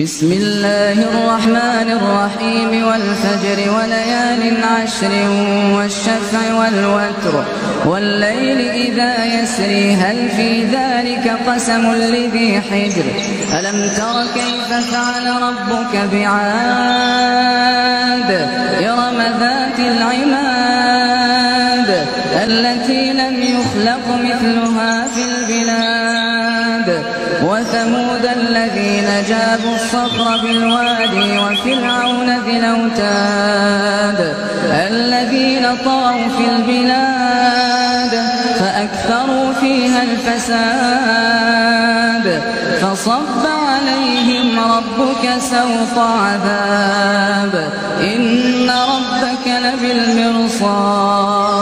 بسم الله الرحمن الرحيم والفجر وليال عشر والشفع والوتر والليل إذا يسري هل في ذلك قسم لذي حجر ألم تر كيف فعل ربك بعاد إرم ذات العماد التي لم يخلق مثلها في البلاد وثمود الذين جابوا الصخر بالوادي وفرعون ذي الأوتاد الذين طغوا في البلاد فأكثروا فيها الفساد فصب عليهم ربك سوط عذاب إن ربك لبالمرصاد